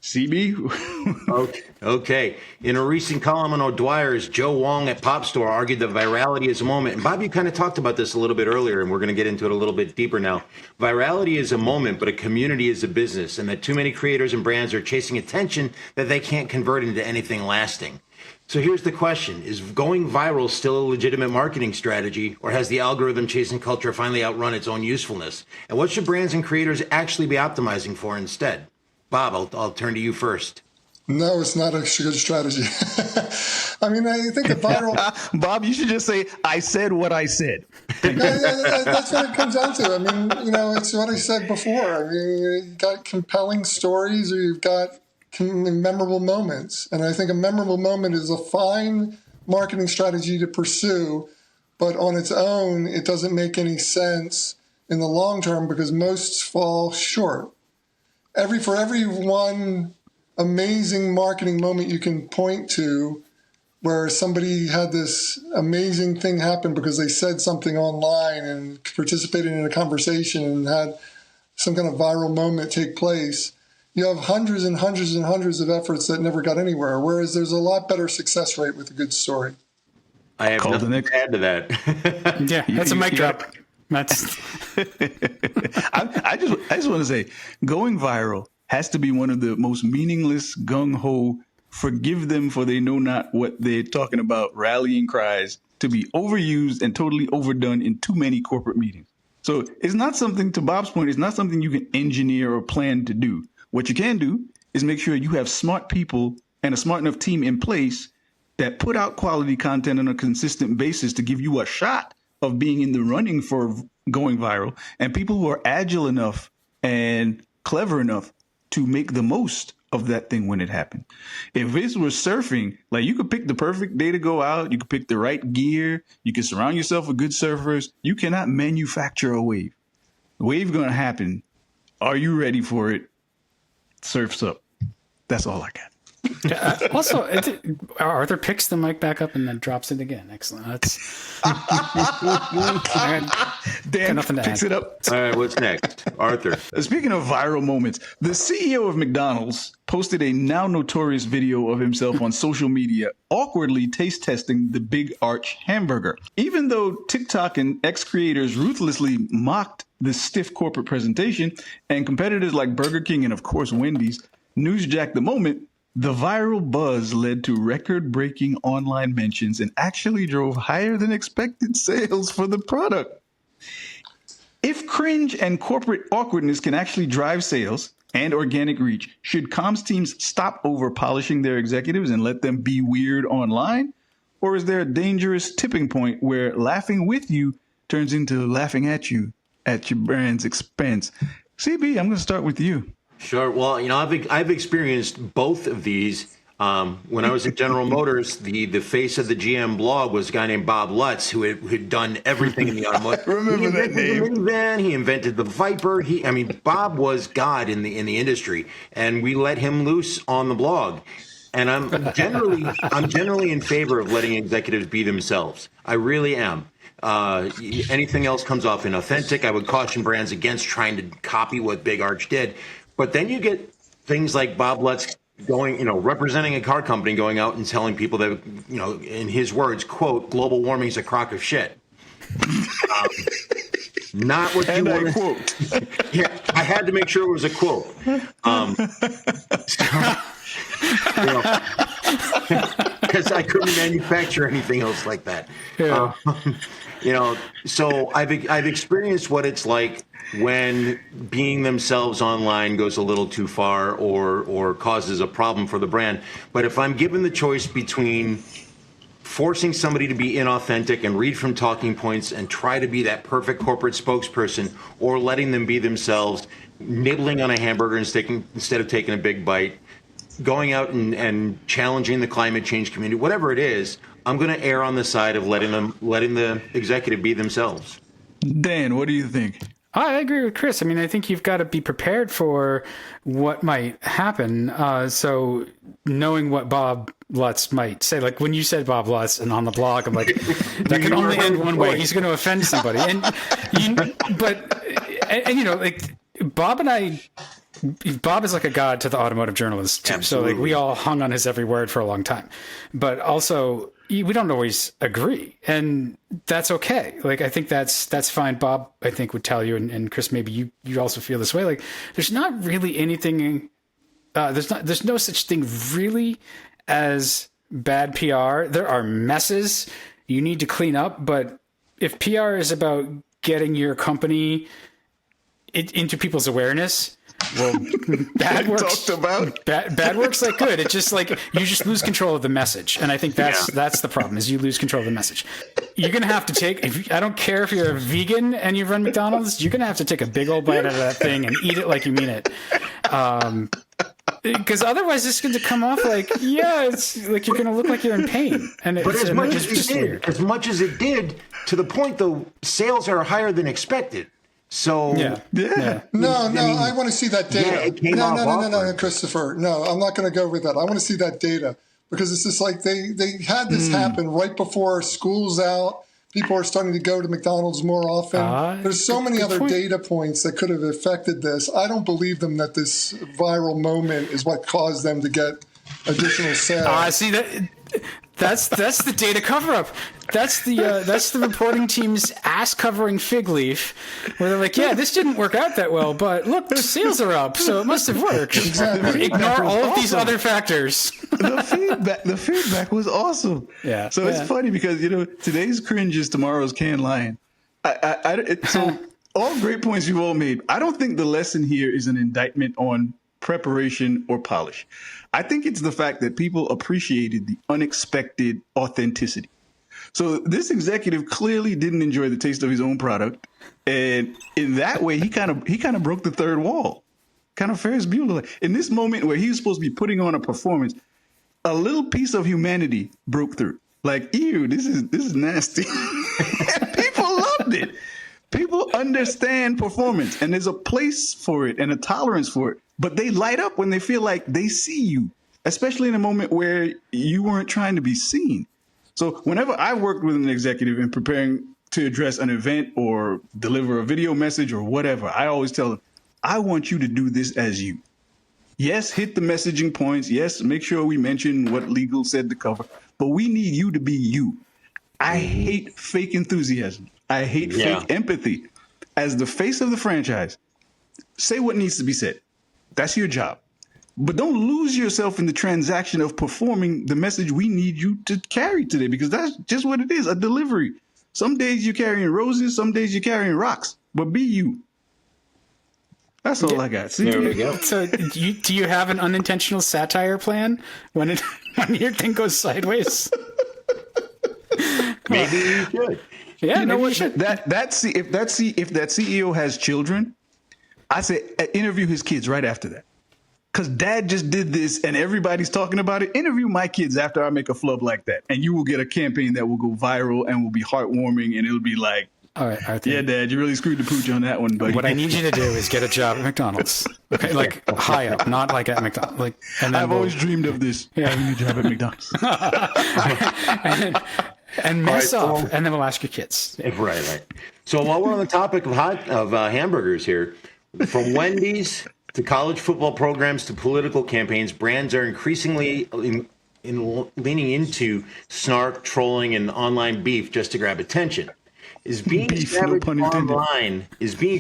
CB? Okay. In a recent column on O'Dwyer's, Joe Wong at Pop Store argued that virality is a moment. And Bob, you kind of talked about this a little bit earlier, and we're going to get into it a little bit deeper now. Virality is a moment, but a community is a business, and that too many creators and brands are chasing attention that they can't convert into anything lasting. So here's the question. Is going viral still a legitimate marketing strategy, or has the algorithm chasing culture finally outrun its own usefulness? And what should brands and creators actually be optimizing for instead? Bob, I'll turn to you first. No, it's not a good strategy. I mean, I think the viral... Bob, you should just say, I said what I said. That's what it comes down to. I mean, it's what I said before. I mean, you've got compelling stories or you've got memorable moments. And I think a memorable moment is a fine marketing strategy to pursue, but on its own, it doesn't make any sense in the long term because most fall short. For every one amazing marketing moment you can point to where somebody had this amazing thing happen because they said something online and participated in a conversation and had some kind of viral moment take place, you have hundreds and hundreds and hundreds of efforts that never got anywhere, whereas there's a lot better success rate with a good story. I have nothing to add to that. Yeah, that's a mic drop. That's. I just want to say, going viral has to be one of the most meaningless, gung-ho, forgive them for they know not what they're talking about, rallying cries to be overused and totally overdone in too many corporate meetings. So it's not something, to Bob's point, it's not something you can engineer or plan to do. What you can do is make sure you have smart people and a smart enough team in place that put out quality content on a consistent basis to give you a shot of being in the running for going viral, and people who are agile enough and clever enough to make the most of that thing when it happened. If this was surfing, like, you could pick the perfect day to go out, you could pick the right gear, you can surround yourself with good surfers. You cannot manufacture a wave. The wave going to happen. Are you ready for it? Surf's up. That's all I got. Also, Arthur picks the mic back up and then drops it again. Excellent. That's Dan nothing to picks add. it up. All right, what's next? Arthur. Speaking of viral moments, the CEO of McDonald's posted a now notorious video of himself on social media awkwardly taste testing the Big Arch hamburger. Even though TikTok and ex-creators ruthlessly mocked this stiff corporate presentation, and competitors like Burger King and, of course, Wendy's newsjacked the moment, the viral buzz led to record-breaking online mentions and actually drove higher than expected sales for the product. If cringe and corporate awkwardness can actually drive sales and organic reach, should comms teams stop over-polishing their executives and let them be weird online? Or is there a dangerous tipping point where laughing with you turns into laughing at you at your brand's expense? CB, I'm going to start with you. Sure. Well, I've experienced both of these When I was at General Motors, the face of the GM blog was a guy named Bob Lutz, who had done everything in the automotive. Remember that He invented name. the minivan. He invented the Viper. Bob was God in the industry, and we let him loose on the blog. And I'm generally in favor of letting executives be themselves. I really am. Anything else comes off inauthentic. I would caution brands against trying to copy what Big Arch did. But then you get things like Bob Lutz representing a car company, going out and telling people that, in his words, quote, global warming is a crock of shit. Not what And you I want to quote. Yeah, I had to make sure it was a quote. Because I couldn't manufacture anything else like that. Yeah. So I've experienced what it's like when being themselves online goes a little too far or causes a problem for the brand. But if I'm given the choice between forcing somebody to be inauthentic and read from talking points and try to be that perfect corporate spokesperson, or letting them be themselves, nibbling on a hamburger instead of taking a big bite, going out and challenging the climate change community, whatever it is, I'm going to err on the side of letting the executive be themselves. Dan, what do you think? I agree with Chris. I mean, I think you've got to be prepared for what might happen. So knowing what Bob Lutz might say, like when you said Bob Lutz and on the blog, I'm like, that can only end one way. He's going to offend somebody. Bob and I, Bob is like a god to the automotive journalists too. Absolutely. So like we all hung on his every word for a long time, but also we don't always agree, and that's okay. Like I think that's fine. Bob, I think, would tell you, and Chris, maybe you also feel this way. Like there's not really anything. There's no such thing really as bad PR. There are messes you need to clean up, but if PR is about getting your company into people's awareness, well, bad works. Bad works like good. It's just like you just lose control of the message, and I think that's the problem. Is you lose control of the message. You're gonna have to take. I don't care if you're a vegan and you run McDonald's. You're gonna have to take a big old bite out of that thing and eat it like you mean it. Because otherwise, it's going to come off like, it's like you're going to look like you're in pain. And But as much as it did, to the point though, sales are higher than expected. So yeah. No, I want to see that data. Yeah, it came No, Christopher. No, I'm not going to go with that. I want to see that data because it's just like they had this happen right before school's out. People are starting to go to McDonald's more often. There's so many other data points that could have affected this. I don't believe them that this viral moment is what caused them to get additional sales. See that's the data cover up. That's the reporting team's ass covering fig leaf, where they're like, this didn't work out that well, but look, the sales are up, so it must have worked. Exactly. Ignore all of these other factors. The feedback was awesome. Yeah. So it's funny because today's cringe is tomorrow's canned lion. So all great points you've all made. I don't think the lesson here is an indictment on preparation or polish. I think it's the fact that people appreciated the unexpected authenticity. So this executive clearly didn't enjoy the taste of his own product, and in that way, he kind of broke the third wall, kind of Ferris Bueller. In this moment where he was supposed to be putting on a performance, a little piece of humanity broke through. Like, ew, this is nasty. People loved it. People understand performance, and there's a place for it and a tolerance for it. But they light up when they feel like they see you, especially in a moment where you weren't trying to be seen. So whenever I worked with an executive in preparing to address an event or deliver a video message or whatever, I always tell them, I want you to do this as you. Yes, hit the messaging points. Yes, make sure we mention what legal said to cover. But we need you to be you. I hate fake enthusiasm. I hate fake empathy. As the face of the franchise, say what needs to be said. That's your job. But don't lose yourself in the transaction of performing the message we need you to carry today, because that's just what it is, a delivery. Some days you're carrying roses, some days you're carrying rocks, but be you. That's all I got. See? There we go. So do you have an unintentional satire plan when your thing goes sideways? Maybe you should. Yeah, You know maybe what? you should. If that CEO has children, I say interview his kids right after that. because dad just did this and everybody's talking about it. Interview my kids after I make a flub like that, and you will get a campaign that will go viral and will be heartwarming, and it'll be like, all right, Arthur. yeah, Dad, you really screwed the pooch on that one, buddy. What I need you to do is get a job at McDonald's. Okay, like high up, not like at McDonald's. Like, and then I've always dreamed of this. Yeah. Having a job at McDonald's. and mess up, and then we'll ask your kids. Right. So while we're on the topic of hamburgers here, from Wendy's to college football programs to political campaigns, brands are increasingly leaning into snark, trolling, and online beef just to grab attention. Is being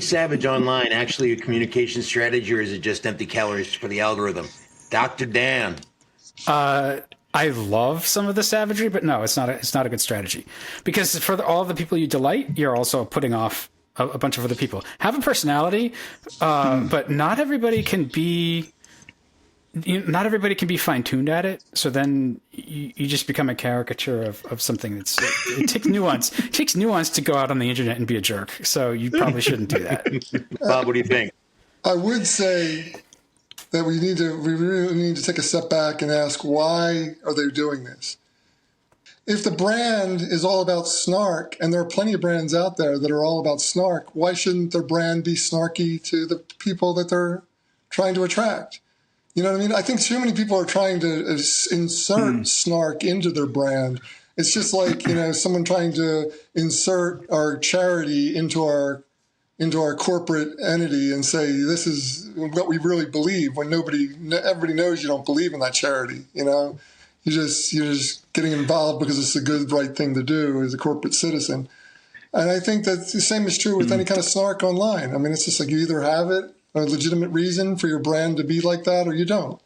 savage online actually a communication strategy, or is it just empty calories for the algorithm? Dr. Dan. I love some of the savagery, but no, it's not a good strategy, because for all the people you delight, you're also putting off a bunch of other people. Have a personality, but not everybody can be. Not everybody can be fine-tuned at it, so then you just become a caricature of something that's. It takes nuance. It takes nuance to go out on the internet and be a jerk. So you probably shouldn't do that. Bob, what do you think? I would say that we really need to take a step back and ask, why are they doing this? If the brand is all about snark, and there are plenty of brands out there that are all about snark, why shouldn't their brand be snarky to the people that they're trying to attract? You know what I mean? I think too many people are trying to insert snark into their brand. It's just like, someone trying to insert our charity into our corporate entity and say, this is what we really believe, when everybody knows you don't believe in that charity. You're just getting involved because it's a good, right thing to do as a corporate citizen. And I think that the same is true with any kind of snark online. I mean, it's just like you either have it, a legitimate reason for your brand to be like that, or you don't.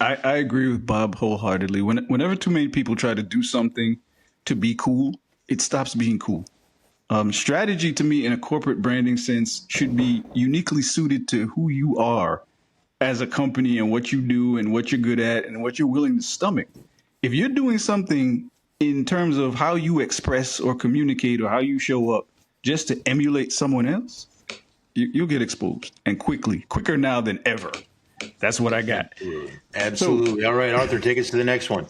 I agree with Bob wholeheartedly. Whenever too many people try to do something to be cool, it stops being cool. Strategy to me in a corporate branding sense should be uniquely suited to who you are as a company and what you do and what you're good at and what you're willing to stomach. If you're doing something in terms of how you express or communicate or how you show up just to emulate someone else, you'll get exposed, and quicker now than ever. That's what I got. Absolutely. All right, Arthur, take us to the next one.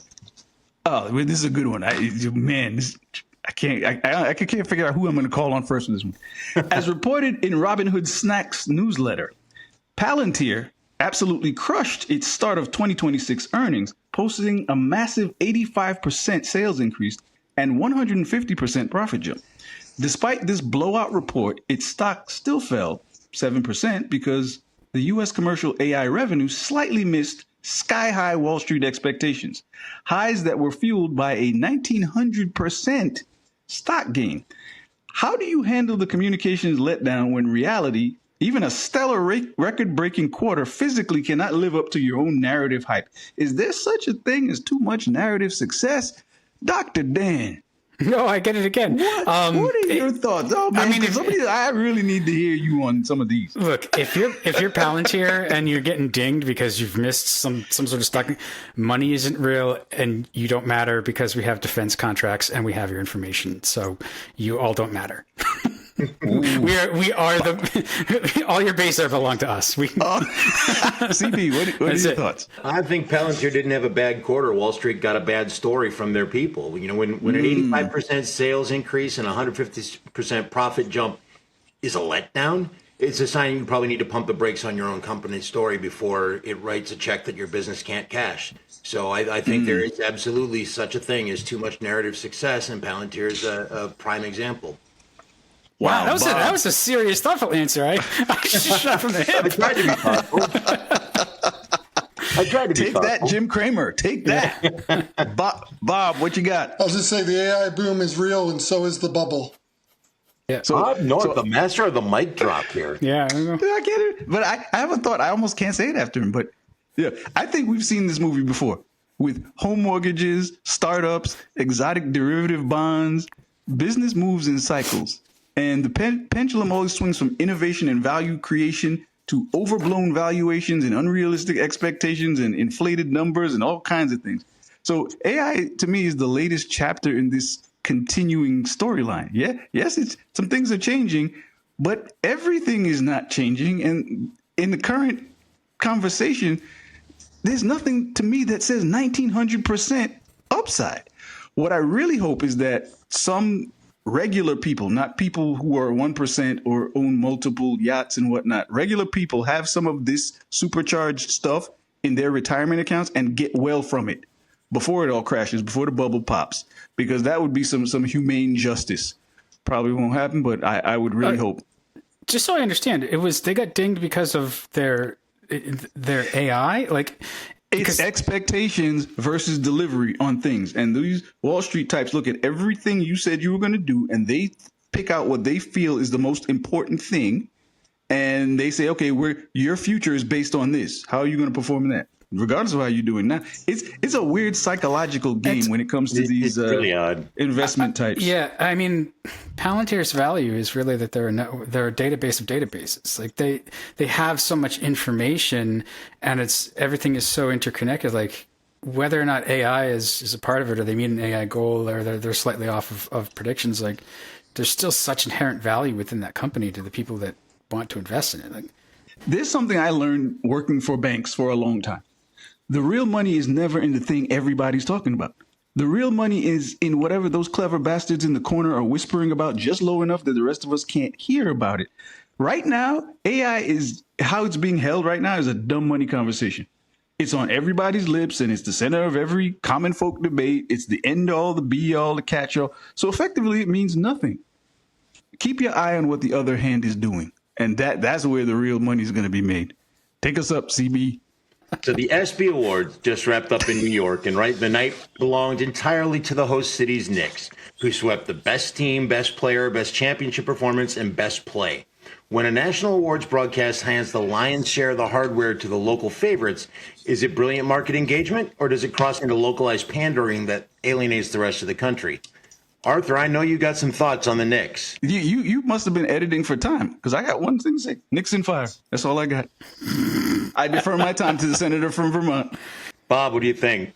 Oh, this is a good one. I can't figure out who I'm going to call on first for this one. As reported in Robinhood Snacks newsletter, Palantir absolutely crushed its start of 2026 earnings, posting a massive 85% sales increase and 150% profit jump. Despite this blowout report, its stock still fell 7% because the U.S. commercial AI revenue slightly missed sky-high Wall Street expectations, highs that were fueled by a 1,900% stock gain. How do you handle the communications letdown when reality, even a stellar record-breaking quarter, physically cannot live up to your own narrative hype? Is there such a thing as too much narrative success? Dr. Dan. No, I get it again. What are your thoughts? Oh man, I really need to hear you on some of these. Look, if you're Palantir and you're getting dinged because you've missed some sort of stock, money isn't real and you don't matter because we have defense contracts and we have your information, so you all don't matter. We are the all your base belong to us. CP, what are your thoughts? I think Palantir didn't have a bad quarter. Wall Street got a bad story from their people. When an 85% sales increase and 150% profit jump is a letdown, it's a sign you probably need to pump the brakes on your own company's story before it writes a check that your business can't cash. So I think there is absolutely such a thing as too much narrative success, and Palantir is a prime example. Wow, that was a serious, thoughtful answer. I just shot from the hip. I tried to be thoughtful. Take that, Jim Cramer. Take that. Bob, what you got? I'll just say the AI boom is real, and so is the bubble. Yeah. Bob North, the master of the mic drop here. Yeah. I get it. But I have a thought. I almost can't say it after him. But yeah, I think we've seen this movie before with home mortgages, startups, exotic derivative bonds, business moves in cycles. And the pendulum always swings from innovation and value creation to overblown valuations and unrealistic expectations and inflated numbers and all kinds of things. So AI, to me, is the latest chapter in this continuing storyline. Yes, some things are changing, but everything is not changing. And in the current conversation, there's nothing to me that says 1900% upside. What I really hope is that some regular people, not people who are 1% or own multiple yachts and whatnot, regular people have some of this supercharged stuff in their retirement accounts and get well from it before it all crashes, before the bubble pops, because that would be some humane justice. Probably won't happen, but I would really hope. Just so I understand, they got dinged because of their AI, like. It's expectations versus delivery on things. And these Wall Street types look at everything you said you were going to do, and they pick out what they feel is the most important thing. And they say, okay, your future is based on this. How are you going to perform in that? Regardless of how you're doing now. It's a weird psychological game when it comes to these really odd investment types. Yeah, I mean, Palantir's value is really that they're a database of databases. Like they have so much information, and everything is so interconnected. Like whether or not AI is a part of it, or they meet an AI goal, or they're slightly off of predictions, like there's still such inherent value within that company to the people that want to invest in it. Like, there's something I learned working for banks for a long time. The real money is never in the thing everybody's talking about. The real money is in whatever those clever bastards in the corner are whispering about just low enough that the rest of us can't hear about it. Right now, AI is how it's being held right now is a dumb money conversation. It's on everybody's lips, and it's the center of every common folk debate. It's the end all, the be all, the catch all. So effectively, it means nothing. Keep your eye on what the other hand is doing, and that's where the real money is going to be made. Take us up, CB. So the ESPY Awards just wrapped up in New York, and the night belonged entirely to the host city's Knicks, who swept the best team, best player, best championship performance, and best play. When a national awards broadcast hands the lion's share of the hardware to the local favorites, is it brilliant market engagement, or does it cross into localized pandering that alienates the rest of the country? Arthur, I know you got some thoughts on the Knicks. You must have been editing for time, because I got one thing to say. Knicks in fire. That's all I got. I defer my time to the senator from Vermont. Bob, what do you think?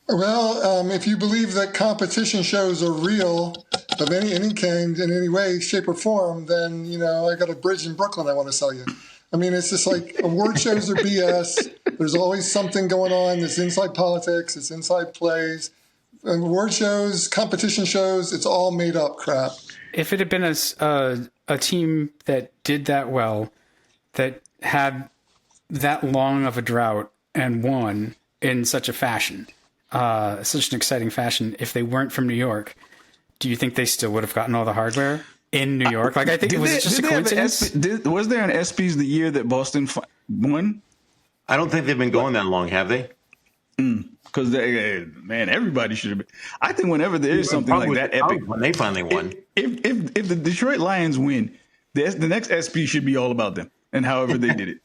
Well, if you believe that competition shows are real of any kind, in any way, shape, or form, then, I got a bridge in Brooklyn I want to sell you. I mean, it's just like award shows are BS. There's always something going on that's inside politics. It's inside plays. Award shows, competition shows, it's all made up crap. If it had been a team that did that well, that had that long of a drought and won in such a fashion, such an exciting fashion, if they weren't from New York, do you think they still would have gotten all the hardware in New York? Like, I think was it just a coincidence? Was there an ESPYs the year that Boston won? I don't think they've been going that long, have they? Because everybody should have been. I think whenever there is something like that epic, when they finally won, if the Detroit Lions win, the next SP should be all about them and however they did it.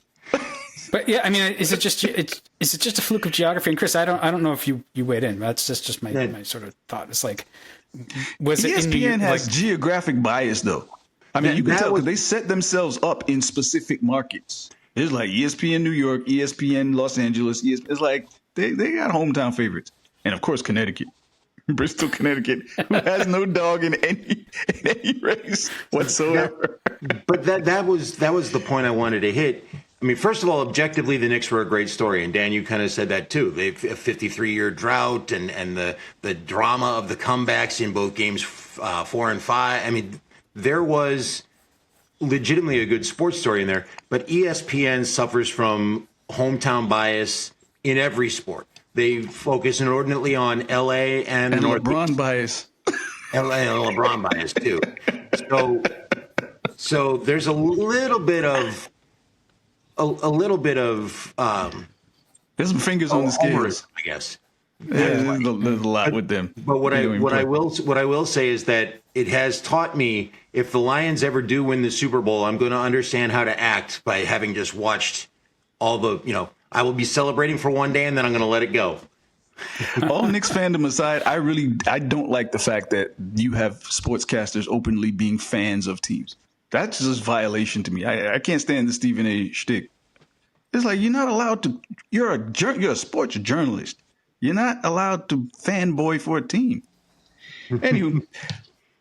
But yeah, I mean, is it just a fluke of geography? And Chris, I don't know if you weighed in. That's just my sort of thought. It's like, was it ESPN has geographic bias though? I mean, you can tell because they set themselves up in specific markets. It's like ESPN New York, ESPN Los Angeles. It's like they got hometown favorites, and of course Connecticut, Bristol, Connecticut, who has no dog in any race whatsoever. But that was the point I wanted to hit. I mean, first of all, objectively, the Knicks were a great story, and Dan, you kind of said that too. They've a 53-year drought, and the drama of the comebacks in both games 4 and 5. I mean, there was legitimately a good sports story in there. But ESPN suffers from hometown bias in every sport. They focus inordinately on LA and the LeBron bias. LA and LeBron bias too. So there's a little bit of there's some fingers on the scales, I guess. There's a lot with them. But what I will say is that it has taught me, if the Lions ever do win the Super Bowl, I'm going to understand how to act by having just watched all the, I will be celebrating for one day and then I'm going to let it go. All Knicks fandom aside, I don't like the fact that you have sportscasters openly being fans of teams. That's just violation to me. I can't stand the Stephen A. shtick. It's like you're not allowed to. You're a sports journalist. You're not allowed to fanboy for a team. Anywho,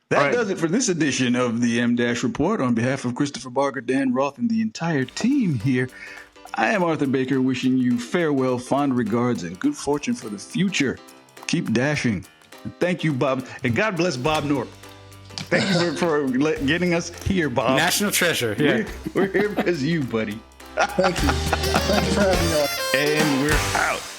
that does it for this edition of the M-Dash Report. On behalf of Christopher Barger, Dan Roth, and the entire team here, I am Arthur Baker, wishing you farewell, fond regards, and good fortune for the future. Keep dashing. And thank you, Bob. And God bless Bob Knorpp. Thank you for getting us here, Bob. National treasure. Yeah. We're here because of you, buddy. Thank you. Thank you for having me on. And we're out.